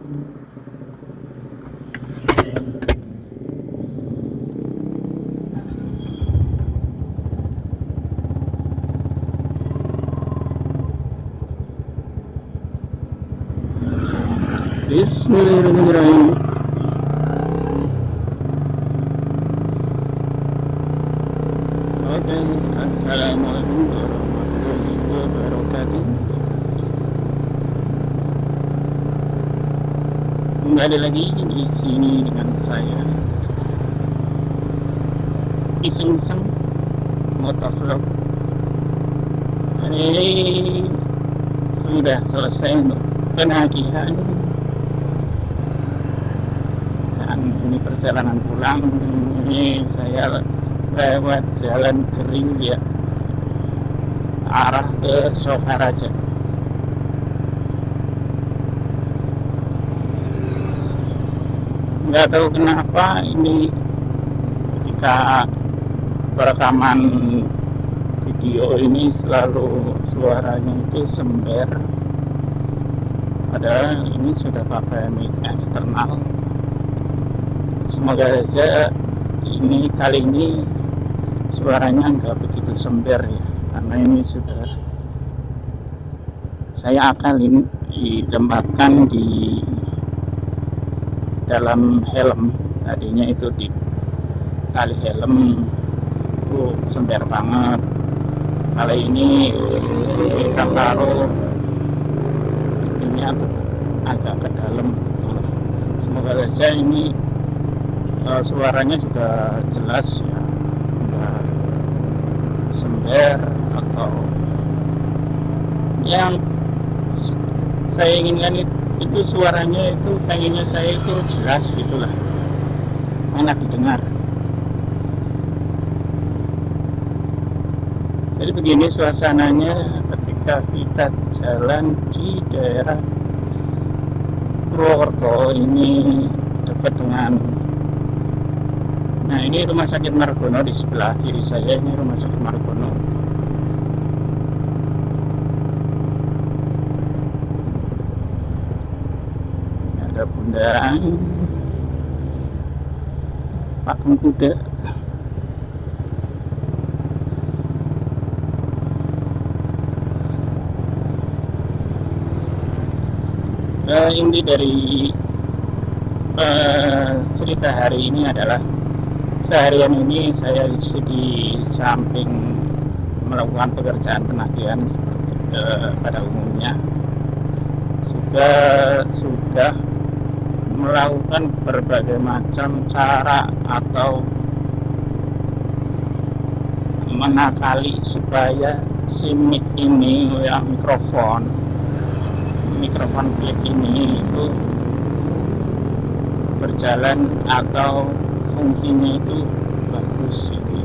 Bismillahirrahmanirrahim. Oke, assalamualaikum warahmatullahi wabarakatuh. Kembali lagi di sini dengan saya Iseng-iseng Motovlog. Hari ini sudah selesai untuk penagihan dan ini perjalanan pulang. Ini saya lewat jalan kering ya, arah ke Sokaraja. Nggak tahu kenapa ini ketika perekaman video ini selalu suaranya itu sember, padahal ini sudah pakai mic eksternal. Semoga saja ini kali ini suaranya nggak begitu sember ya, karena ini sudah saya akalin ditempatkan di dalam helm. Tadinya itu di tali helm itu sember banget. Kali ini kita taruh ini agak ke dalam. Semoga saja ini suaranya juga jelas ya, enggak sember atau yang saya inginkan itu suaranya itu pengennya saya itu jelas gitulah, enak didengar. Jadi begini suasananya ketika kita jalan di daerah Purwokerto ini, dekat dengan, nah ini Rumah Sakit Margono di sebelah kiri saya, ini Rumah Sakit Margono. Ada bundaran patung kuda. Inti dari cerita hari ini adalah seharian ini saya isi di samping melakukan pekerjaan penagihan seperti pada umumnya sudah melakukan berbagai macam cara atau menakali supaya si mic ini, ya mikrofon mic ini itu berjalan atau fungsinya itu bagus gitu.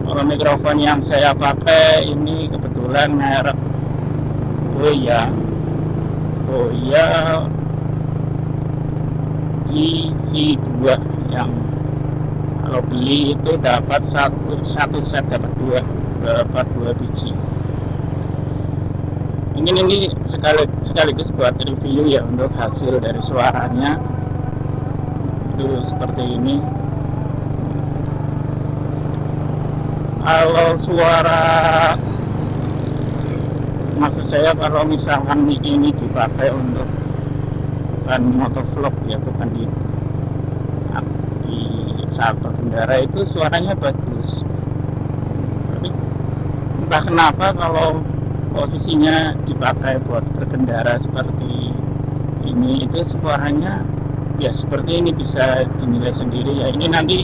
Kalau mikrofon yang saya pakai ini kebetulan merek Boya EV2 yang kalau beli itu dapat satu set dapat dua biji. Ini sekaligus buat review ya untuk hasil dari suaranya itu seperti ini. Kalau suara, maksud saya kalau misalkan mic ini dipakai untuk bukan motovlog ya, bukan di saat berkendara itu suaranya bagus. Tapi entah kenapa kalau posisinya dipakai buat berkendara seperti ini itu suaranya ya seperti ini, bisa dinilai sendiri ya. Ini nanti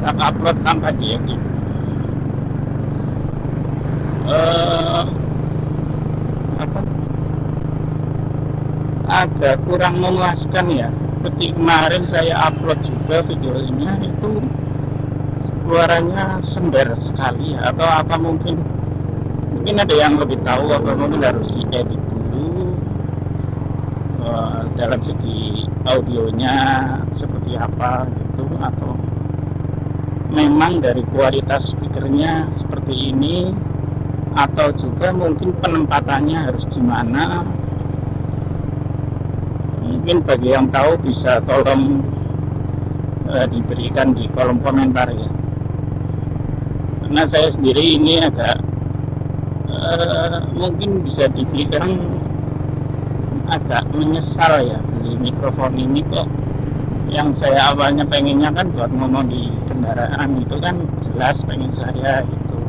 tak upload tanpa diedit. Agak kurang memuaskan ya. Seperti kemarin saya upload juga videonya itu suaranya sember sekali, atau apa mungkin ada yang lebih tahu, atau mungkin harus diedit dulu dalam segi audionya seperti apa gitu, atau memang dari kualitas speakernya seperti ini, atau juga mungkin penempatannya harus di mana. Mungkin bagi yang tahu bisa tolong diberikan di kolom komentar ya, karena saya sendiri ini agak mungkin bisa dibilang agak menyesal ya beli mikrofon ini kok. Yang saya awalnya pengennya kan buat ngomong di kendaraan itu kan jelas pengen saya itu,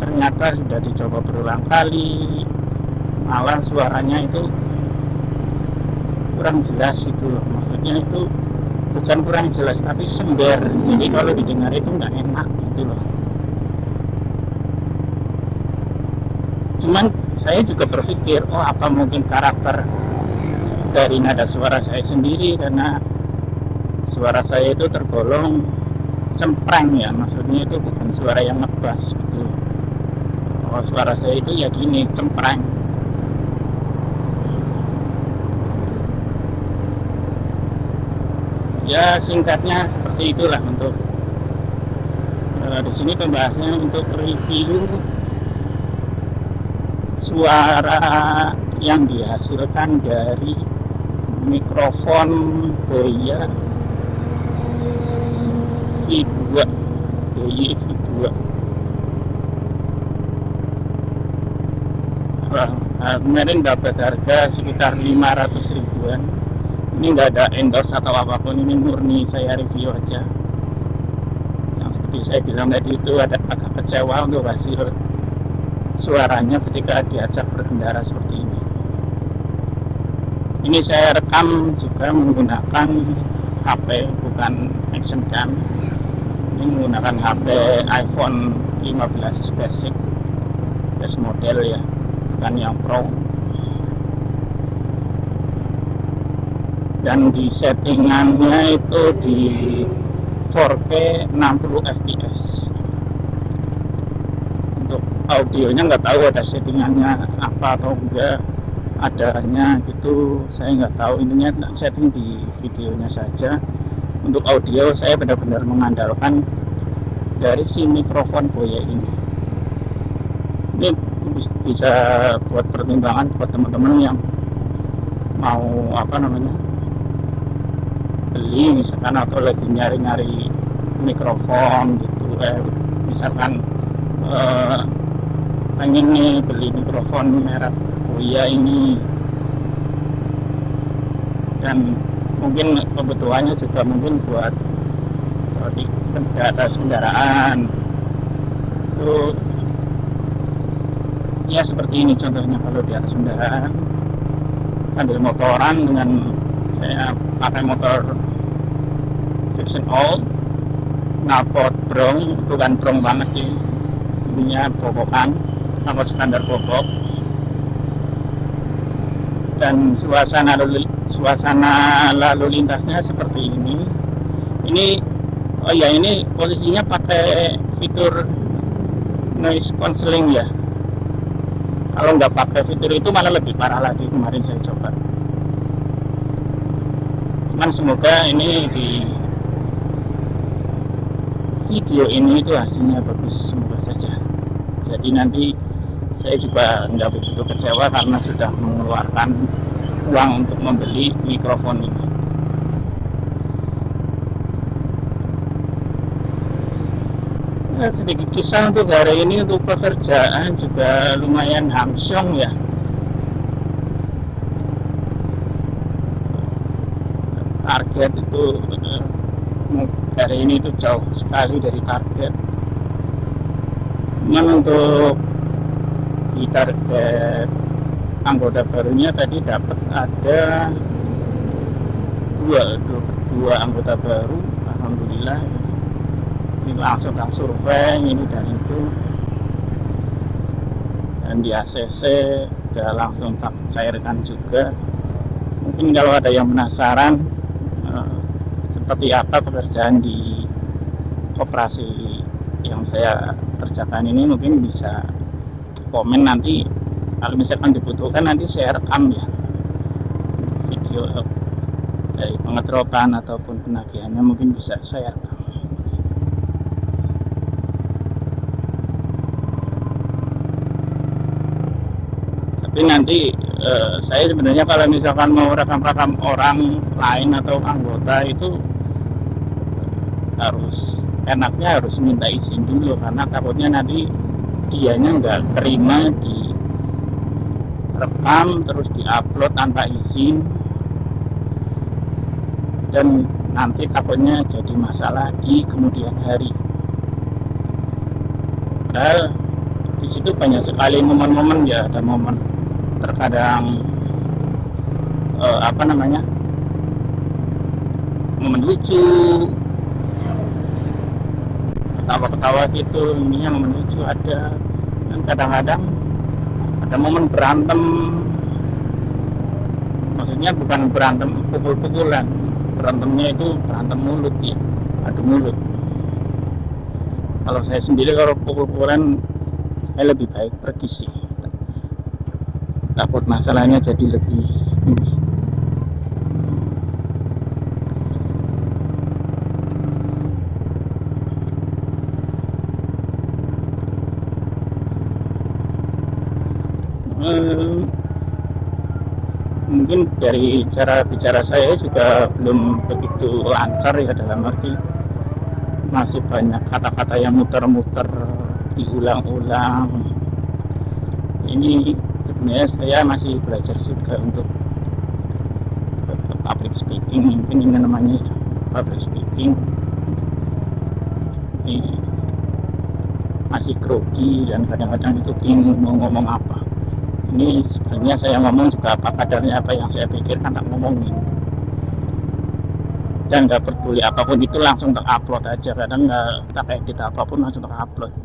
ternyata sudah dicoba berulang kali, malah suaranya itu kurang jelas itu loh. Maksudnya itu bukan kurang jelas tapi sember, jadi kalau didengar itu nggak enak gitu loh. Cuman saya juga berpikir, oh apa mungkin karakter dari nada suara saya sendiri, karena suara saya itu tergolong cempreng ya, maksudnya itu bukan suara yang ngebas gitu. Oh, suara saya itu ya gini, cempreng. Ya singkatnya seperti itulah untuk di sini pembahasannya untuk review suara yang dihasilkan dari mikrofon Boya V2 V2. Kemarin dapat harga sekitar 500 ribuan. Ini nggak ada endorse atau apapun, ini murni saya review aja. Yang seperti saya bilang tadi itu ada agak kecewa untuk hasil suaranya ketika diajak berkendara seperti ini. Ini saya rekam juga menggunakan HP, bukan action cam. Ini menggunakan HP iPhone 15 basic model ya, bukan yang Pro. Dan di settingannya itu di 4K 60 fps. Untuk audionya nggak tahu ada settingannya apa atau enggak, adanya gitu saya nggak tahu. Intinya setting di videonya saja. Untuk audio saya benar-benar mengandalkan dari si mikrofon Boya ini. Ini bisa buat pertimbangan buat teman-teman yang mau beli misalkan, atau lagi nyari-nyari mikrofon gitu, misalkan pengen nih beli mikrofon merek Boya ini, dan mungkin kebutuhannya juga mungkin buat di atas kendaraan itu ya seperti ini contohnya. Kalau di atas kendaraan sambil motoran, dengan saya pakai motor Vision All, knalpot brong, bukan brong banget sih, ininya bobokan, knalpot standar bobok. Dan suasana lalu lintasnya seperti ini. Oh ya, ini posisinya pakai fitur noise cancelling ya. Kalau nggak pakai fitur itu malah lebih parah lagi, kemarin saya coba. Cuman semoga ini di video ini itu hasilnya bagus, semoga saja. Jadi nanti saya juga nggak begitu kecewa karena sudah mengeluarkan uang untuk membeli mikrofon ini. Sedikit kisah untuk hari ini. Untuk pekerjaan juga lumayan hamsyong ya. Target itu hari ini itu jauh sekali dari target. Cuman untuk di target anggota barunya tadi dapat ada dua anggota baru, alhamdulillah. Ini langsung survei ini dan itu, dan di ACC udah langsung tak cairkan juga. Mungkin kalau ada yang penasaran seperti apa pekerjaan di koperasi yang saya kerjakan ini, mungkin bisa komen nanti. Kalau misalkan dibutuhkan nanti saya rekam ya video dari pengedropan ataupun penagihannya, mungkin bisa saya rekam. Tapi nanti saya sebenarnya kalau misalkan mau rekam-rekam orang lain atau anggota itu harus enaknya harus minta izin dulu, karena takutnya nanti dianya nggak terima direkam terus diupload tanpa izin, dan nanti takutnya jadi masalah di kemudian hari. Padahal di situ banyak sekali momen-momen, ya ada momen terkadang momen lucu, ketawa-ketawa gitu, ininya momen lucu ada, dan kadang-kadang ada momen berantem. Maksudnya bukan berantem pukul-pukulan, berantemnya itu berantem mulut ya, adu mulut. Kalau saya sendiri kalau pukul-pukulan saya lebih baik pergi sih, takut masalahnya jadi lebih ini. Mungkin dari cara bicara saya juga belum begitu lancar ya, dalam arti masih banyak kata-kata yang muter-muter, diulang-ulang. Ini sebenarnya saya masih belajar juga untuk public speaking, mungkin ini namanya public speaking. Ini masih grogi dan kadang-kadang itu bingung mau ngomong apa. Ini sebenarnya saya ngomong juga apa kadarnya, apa yang saya pikirkan tak ngomongin, dan nggak peduli apapun itu langsung terupload aja. Kadang nggak tak edit apapun langsung terupload.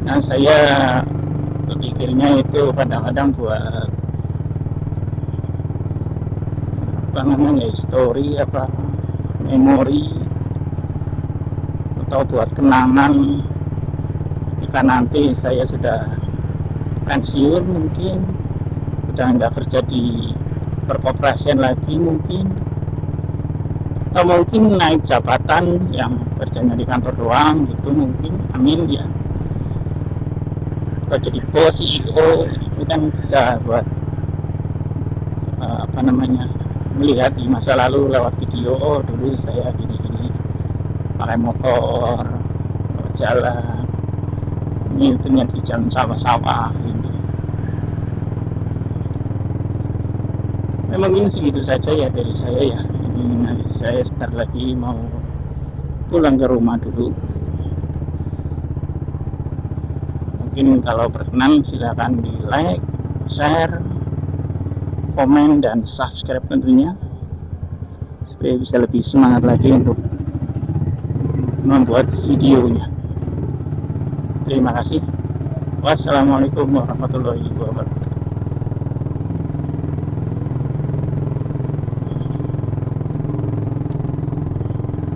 Nah saya berpikirnya itu kadang-kadang buat history, memori, atau buat kenangan jika nanti saya sudah pensiun, mungkin sudah nggak kerja di perkoperasian lagi mungkin, atau mungkin naik jabatan yang kerjanya di kantor doang gitu mungkin, amin ya, atau jadi bos, CEO, itu kan bisa buat melihat di masa lalu lewat video. Oh dulu saya gini-gini pakai motor jalan, ini ternyata di jalan sawah-sawah ini. Memang ini segitu saja ya dari saya ya. Ini nanti saya sebentar lagi mau pulang ke rumah dulu. Mungkin kalau berkenan silakan di like, share, komen, dan subscribe tentunya, supaya bisa lebih semangat lagi untuk membuat videonya. Terima kasih. Wassalamualaikum warahmatullahi wabarakatuh.